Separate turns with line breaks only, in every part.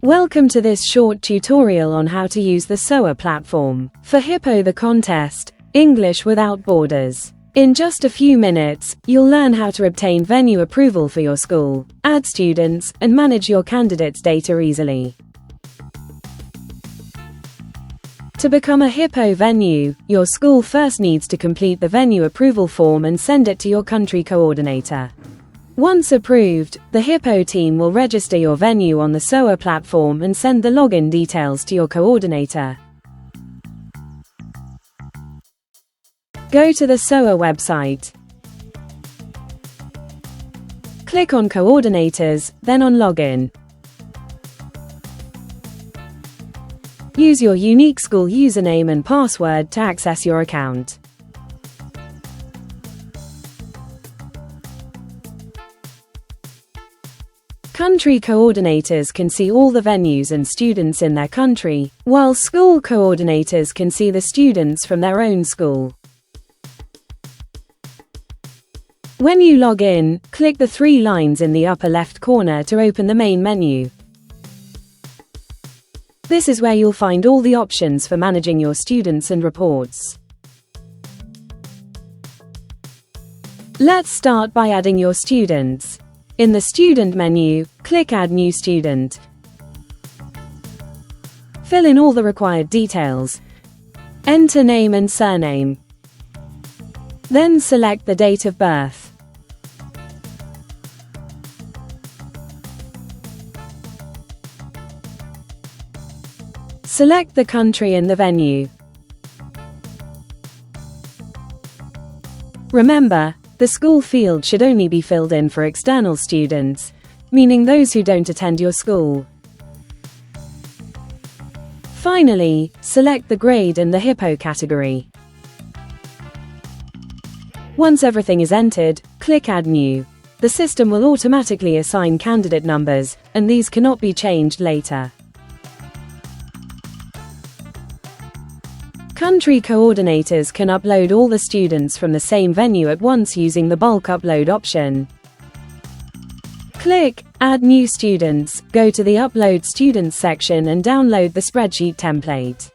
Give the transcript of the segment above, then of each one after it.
Welcome to this short tutorial on how to use the SOA platform for Hippo the contest, English Without Borders. In just a few minutes, you'll learn how to obtain venue approval for your school, add students, and manage your candidates' data easily. To become a Hippo venue, your school first needs to complete the venue approval form and send it to your country coordinator. Once approved, the Hippo team will register your venue on the SOA platform and send the login details to your coordinator. Go to the SOA website. Click on Coordinators, then on Login. Use your unique school username and password to access your account. Country coordinators can see all the venues and students in their country, while school coordinators can see the students from their own school. When you log in, click the three lines in the upper left corner to open the main menu. This is where you'll find all the options for managing your students and reports. Let's start by adding your students. In the Student menu, click Add New Student. Fill in all the required details. Enter name and surname. Then select the date of birth. Select the country and the venue. Remember, the school field should only be filled in for external students, meaning those who don't attend your school. Finally, select the grade and the Hippo category. Once everything is entered, click Add New. The system will automatically assign candidate numbers, and these cannot be changed later. Country coordinators can upload all the students from the same venue at once using the bulk upload option. Click Add New Students, go to the Upload Students section and download the spreadsheet template.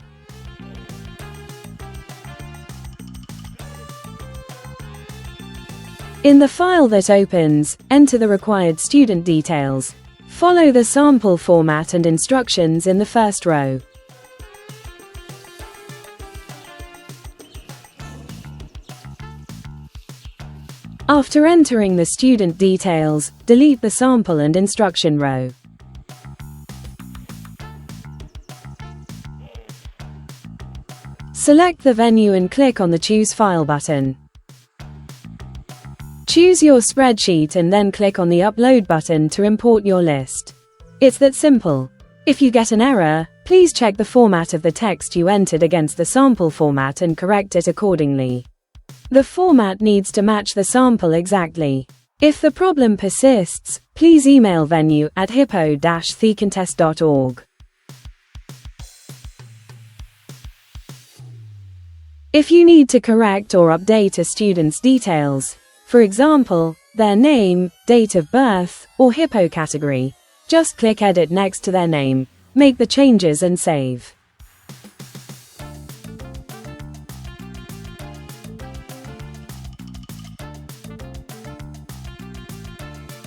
In the file that opens, enter the required student details. Follow the sample format and instructions in the first row. After entering the student details, delete the sample and instruction row. Select the venue and click on the Choose File button. Choose your spreadsheet and then click on the Upload button to import your list. It's that simple. If you get an error, please check the format of the text you entered against the sample format and correct it accordingly. The format needs to match the sample exactly. If the problem persists, please email venue@hippo-thecontest.org. If you need to correct or update a student's details, for example, their name, date of birth, or Hippo category, just click Edit next to their name, make the changes and save.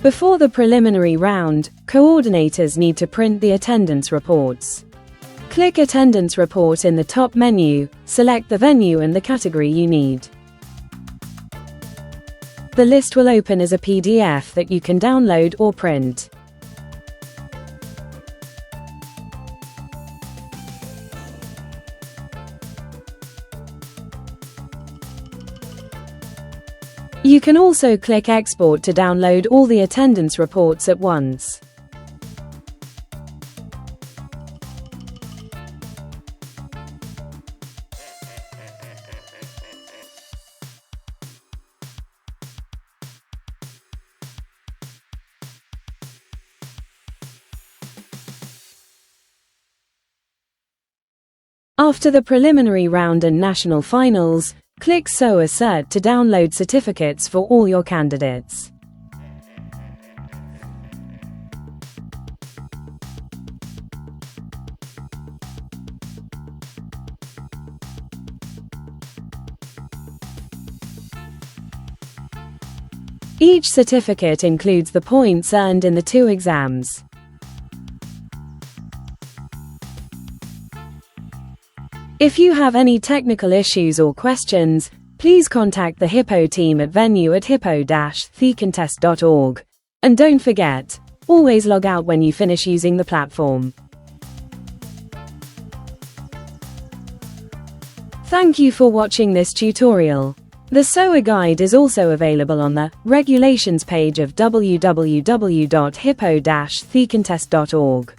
Before the preliminary round, coordinators need to print the attendance reports. Click Attendance Report in the top menu, select the venue and the category you need. The list will open as a PDF that you can download or print. You can also click Export to download all the attendance reports at once. After the preliminary round and national finals, click SOA Cert to download certificates for all your candidates. Each certificate includes the points earned in the 2 exams. If you have any technical issues or questions, please contact the Hippo team at venue@hippo-thecontest.org. And don't forget, always log out when you finish using the platform. Thank you for watching this tutorial. The SOA guide is also available on the regulations page of www.hippo-thecontest.org.